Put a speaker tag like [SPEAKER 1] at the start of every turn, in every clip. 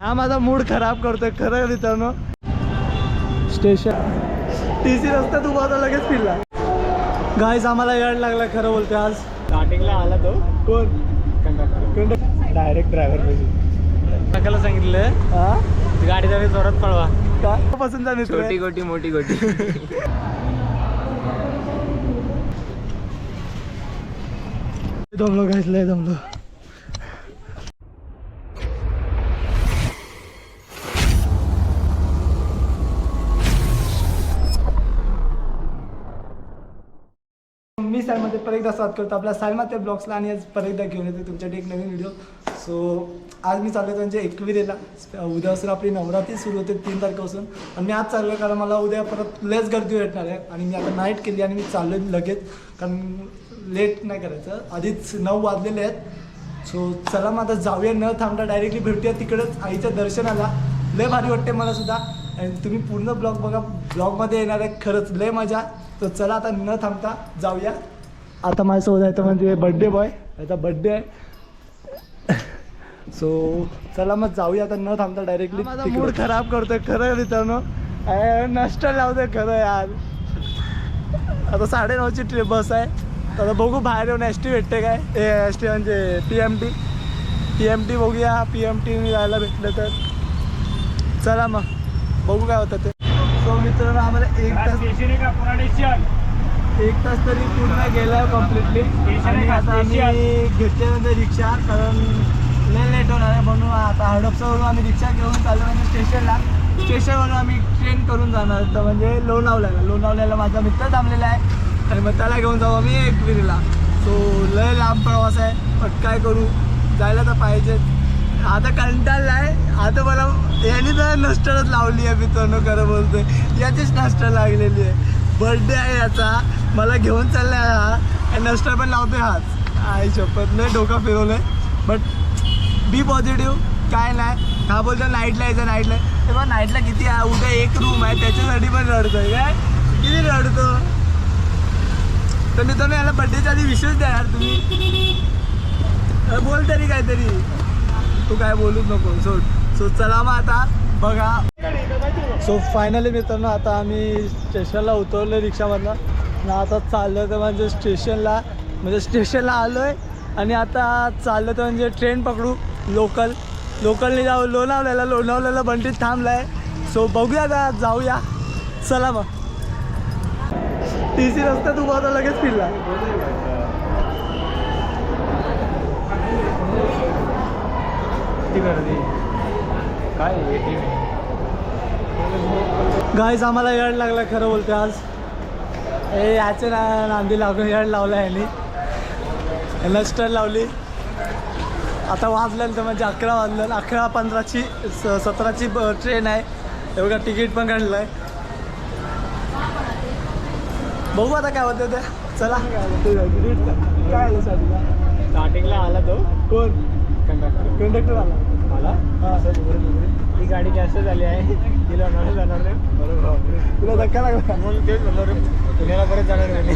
[SPEAKER 1] हा माझा मूड खराब करतोय खरं मित्रांनो. स्टेशन TC रस्त्यात उभा होता लगेच फिरला. गाईज आम्हाला याड लागला खरं बोलतोय. आज
[SPEAKER 2] स्टार्टिंगला आला तो
[SPEAKER 1] कोण
[SPEAKER 2] कंडक्टर डायरेक्ट ड्रायव्हर पाहिजे.
[SPEAKER 1] काकाला सांगितलं
[SPEAKER 2] हा
[SPEAKER 1] गाडी जरा जोरात पळवा का पसंत झाली
[SPEAKER 2] छोटी गोटी मोठी गोटी.
[SPEAKER 1] दमलो गाईज लय दमलो. मी सायमध्ये परत एकदा स्वागत करतो आपल्या सायमाते ब्लॉग्सला आणि आज परत एकदा घेऊन येतो तुमच्यासाठी एक नवीन व्हिडिओ. सो आज मी चाललो म्हणजे एकविरेला. उद्यापासून आपली नवरात्री सुरू होते 3 तारखेपासून. आणि मी आज चाललो आहे कारण मला उद्या परत लेस गर्दी भेटणार आहे. आणि मी आता नाईट केली आणि मी चाललो लगेच कारण लेट नाही करायचं. आधीच 9 वाजलेले आहेत. सो चला मग आता जाऊया न थांबता डायरेक्टली भेटूया तिकडंच आईच्या दर्शनाला. लय भारी वाटते मला सुद्धा आणि तुम्ही पूर्ण ब्लॉग बघा. ब्लॉगमध्ये येणार आहे खरंच लय मजा. तर चला आता न थांबता जाऊया. आता माझ्यासोबत आहे तर म्हणजे बड्डे बॉय याचा बड्डे आहे. सो चला मग जाऊया आता न थांबता डायरेक्टली. माझा मूड खराब करतोय खरं मित्रांनो. नष्ट लावतोय खरं यार. आता 9:30ची ट्रेन बस आहे. आता बघू बाहेर येऊन ST भेटते काय. ST म्हणजे PMT बघूया. PMT जायला भेटलं तर चला मग बघू काय होतं ते. सो मित्रांनो आम्हाला 1 तास तरी पूर्ण गेला आहे कम्प्लिटली. आणि आता आम्ही घेतल्यानंतर रिक्षा कारण लय लेट होणार आहे म्हणून आता हडपसावरून आम्ही रिक्षा घेऊन चाललो म्हणजे स्टेशनवरून आम्ही ट्रेन करून जाणार. तर म्हणजे लोणावळ्याला माझा मित्र थांबलेला आहे आणि मग त्याला घेऊन जाऊ आम्ही एकविरीला. सो लय लांब प्रवास आहे पण काय करू जायला तर पाहिजे. आता कंटाळला आहे. आता मला याने तर नस्टरच लावली आहे मित्रांनो खरं बोलतोय. याचीच नस्टर लागलेली आहे. बर्थडे आहे याचा मला घेऊन चालला आहे हा आणि नस्टर पण लावतोय हाच. आई शपथ लय डोकं फिरवलं आहे. बट बी पॉझिटिव्ह काय नाही. हा बोलतो नाईटला यायचं नाईटला. तेव्हा नाईटला किती आहे उद्या 1 रूम आहे त्याच्यासाठी पण रडतोय काय किती रडतो. तर मित्रांनो याला बड्डेच्या आधी विशेष द्या यार तुम्ही. बोल तरी काहीतरी. तू काय बोलूच नको सोड. सो चला मग आता बघा. सो फायनली मित्रांनो आता आम्ही स्टेशनला उतरलो रिक्षामधनं आणि आता चाललं तर म्हणजे स्टेशनला आलो आहे. आणि आता चाललं तर म्हणजे ट्रेन पकडू लोकलने जाऊ लोणावळ्याला बंटीत थांबला आहे. सो बघूया आता जाऊया चला मग. TC रस्त्यात उभा होता लगेच फिरला.
[SPEAKER 2] काय
[SPEAKER 1] गाईज आम्हाला याड लागला खरं बोलतोय. आज याचे नांदी लागून याड लावला यांनी. नस्टर लावली. आता वाजलं तर म्हणजे 11 वाजलं. 11:15ची 17ची ट्रेन आहे. एवढा तिकीट पण काढलं आहे. बघू आता काय होतं ते. चला काय आलं
[SPEAKER 2] स्टार्टिंगला आला तो
[SPEAKER 1] कोण कंडक्टर आला.
[SPEAKER 2] हां ही गाडी जास्त झाली आहे. तिला लोणावळा जाणार नाही. बरोबर
[SPEAKER 1] तुला धक्का लागला
[SPEAKER 2] म्हणून तेच म्हणलं रे पुण्याला परत जाणार नाही.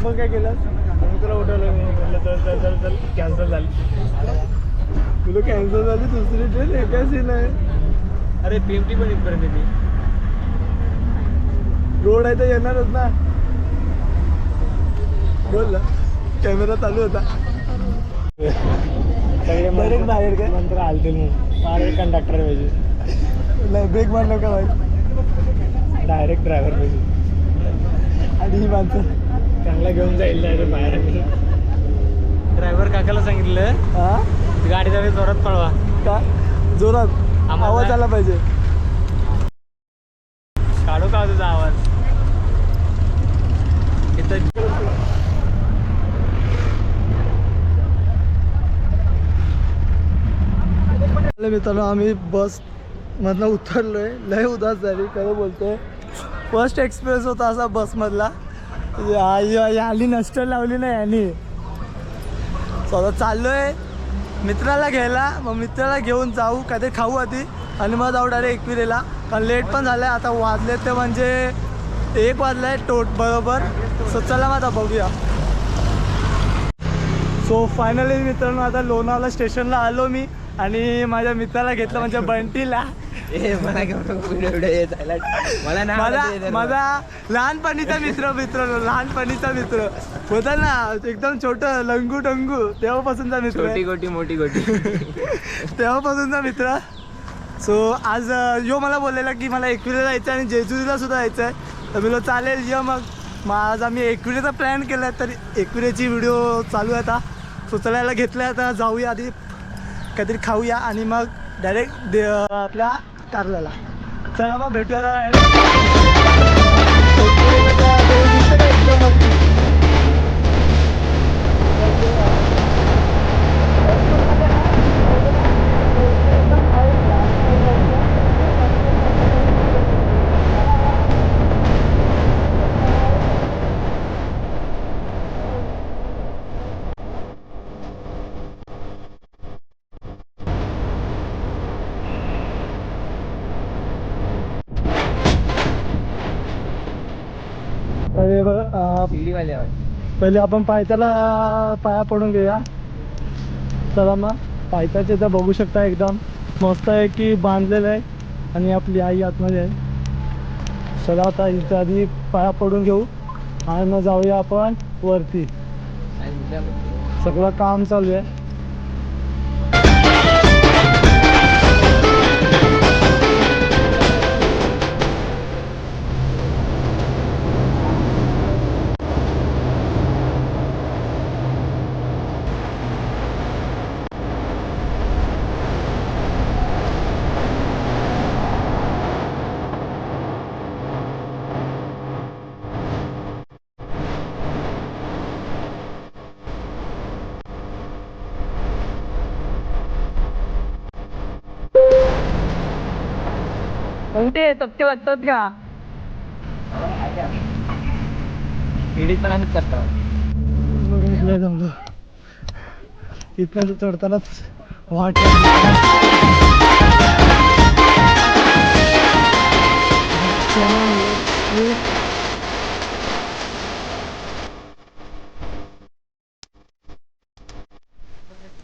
[SPEAKER 1] मग काय केलं.
[SPEAKER 2] मग तुला उठवलं मी म्हणलं चल कॅन्सल झाली.
[SPEAKER 1] तुला कॅन्सल झाली दुसरी ट्रेन एकाची नाही.
[SPEAKER 2] अरे PMT पण इथपर्यंत येते.
[SPEAKER 1] रोड आहे तर येणारच ना. बोल ना कॅमेरा चालू होता.
[SPEAKER 2] डायरेक्ट बाहेर काय नंतर आलतील म्हणून कंडक्टर पाहिजे.
[SPEAKER 1] नाही ब्रेक मारलं का भाई.
[SPEAKER 2] डायरेक्ट ड्रायव्हर पाहिजे.
[SPEAKER 1] आणि ही माणसं
[SPEAKER 2] त्यांना घेऊन जाईल डायरेक्ट बाहेर.
[SPEAKER 1] ड्रायव्हर काकाला सांगितलं हा
[SPEAKER 2] गाडी जरा जोरात पळवा
[SPEAKER 1] का जोरात आवाज आला पाहिजे.
[SPEAKER 2] काढू का तुझा आवाज.
[SPEAKER 1] इथं मित्रांनो आम्ही बस मधनं उतरलोय. लय उदास झाली खरं बोलतोय. फर्स्ट एक्सपिरियन्स होता असा बसमधला. याली नस्टर लावली ना यांनी. स्वतः चाललोय मित्राला घ्यायला. मग मित्राला घेऊन जाऊ काहीतरी खाऊ आधी आणि मग जाऊ डायरेक्ट एकविरेला कारण लेट पण झालं आहे. आता वाजले ते म्हणजे 1 वाजला आहे बरोबर. सो चला मग आता बघूया. सो फायनली मित्रांनो आता लोणावळा स्टेशनला आलो मी आणि माझ्या मित्राला घेतलं म्हणजे बंटीला.
[SPEAKER 2] मला मला
[SPEAKER 1] माझा लहानपणीचा मित्र लहानपणीचा मित्र होता ना, एकदम छोट लंगू टंगू, तेव्हापासूनचा मित्र,
[SPEAKER 2] छोटी गोटी मोठी गोटी.
[SPEAKER 1] तेव्हापासूनचा मित्र. सो आज यो मला बोललेला की मला एकविरेला जायचं आहे आणि जेजुरीला सुद्धा जायचं आहे. तर मी चालेल ये मग आज आम्ही एकविरेचा प्लॅन केला आहे. तर एकविरेची व्हिडिओ चालू आहे आता. सो चलायला घेतलं आहे, आता जाऊया, आधी काहीतरी खाऊया आणि मग डायरेक्ट आपल्या कारल्याला. चला मग भेटूया. पहिले आपण पाया पडून घेऊया. चला मग पायथ्याचे तर बघू शकता एकदम मस्त आहे की बांधलेलं आहे आणि आपली आई आतमध्ये आहे. चला आता इथे आधी पाया पडून घेऊ आणि मग जाऊया आपण वरती. सगळं काम चालू आहे.
[SPEAKER 2] कोणते तप्ते वाटतात का पीडित पण करतात.
[SPEAKER 1] जमलो इथं चढतानाच वाट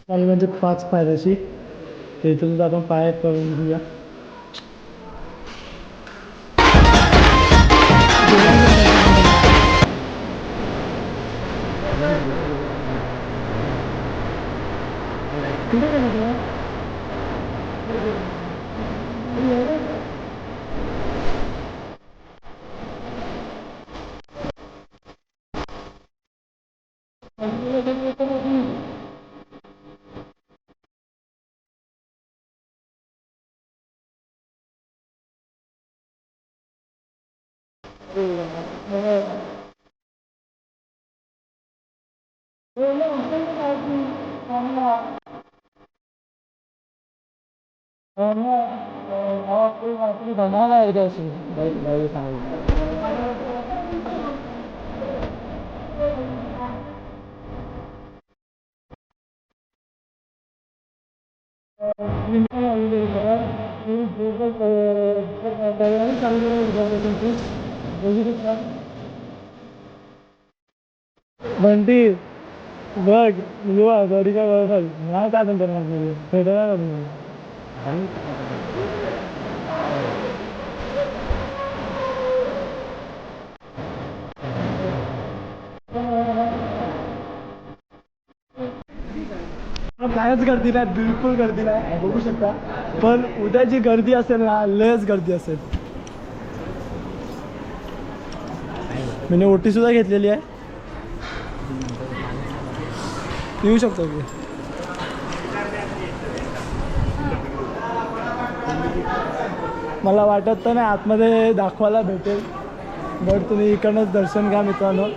[SPEAKER 1] म्हणजे 5 पायऱ्याची. तर इथं सुद्धा आपण पाय करून घेऊया. बंटी बघ गाडी काय नाही काय भेटायला कायच गर्दी नाही, बिलकुल गर्दी नाही, बघू शकता. पण उद्या जी गर्दी असेल ना, लयच गर्दी असेल. मी ओटी सुद्धा घेतलेली आहे, येऊ शकतो की. मला वाटत तर नाही आतमध्ये दाखवायला भेटेल, बट तुम्ही इकडनंच दर्शन घ्या मित्रांनो.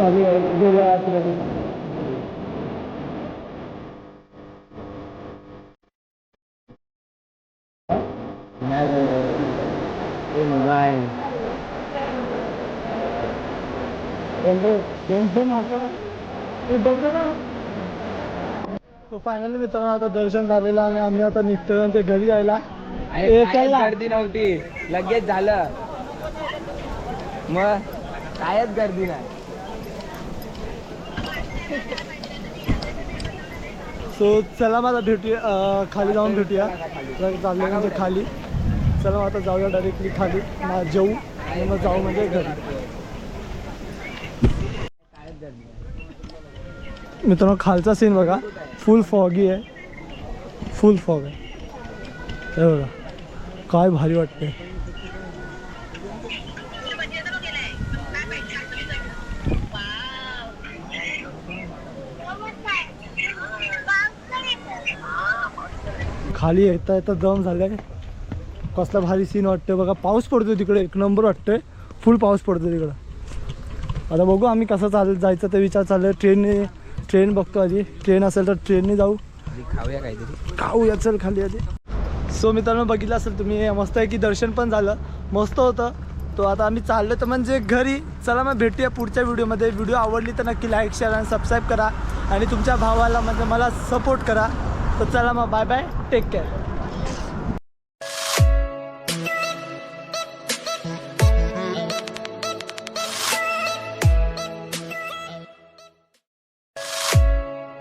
[SPEAKER 1] चालू आहे वेगळ्या आतमध्ये. फायनली मित्रांनो आता दर्शन झालेलं आणि आम्ही आता निघतोय ते घरी जायला.
[SPEAKER 2] गर्दी नव्हती, लगेच झालं. मग कायच गर्दी नाही.
[SPEAKER 1] सो चला मला भेटूया, खाली जाऊन भेटूया. चाललं म्हणजे खाली. चला आता जाऊया डायरेक्टली खाली, जेवू आणि मग जाऊ म्हणजे घरी. मित्रांनो खालचा सीन बघा, फुल फॉगी आहे, फुल फॉग आहे. हे बघा काय भारी वाटते. खाली येता येता दम झालाय. कसला भारी सीन वाटतोय बघा. पाऊस पडतोय तिकडे, एक नंबर वाटतोय. फुल पाऊस पडतोय तिकडं. आता बघू आम्ही कसं जायचं ते विचार चालू आहे. ट्रेन बघतो आधी. ट्रेन असेल तर ट्रेनने जाऊ.
[SPEAKER 2] खाऊया काहीतरी,
[SPEAKER 1] खाऊया चल खाली आधी. सो मित्रांनो बघितलं असेल तुम्ही, मस्त आहे की दर्शन पण झालं, मस्त होतं. तो आता आम्ही चाललो तर म्हणजे घरी. चला मग भेटूया पुढच्या व्हिडिओमध्ये. व्हिडिओ आवडली तर नक्की लाईक शेअर आणि सबस्क्राईब करा आणि तुमच्या भावाला म्हणजे मला सपोर्ट करा. तर चला मग बाय बाय, टेक केअर.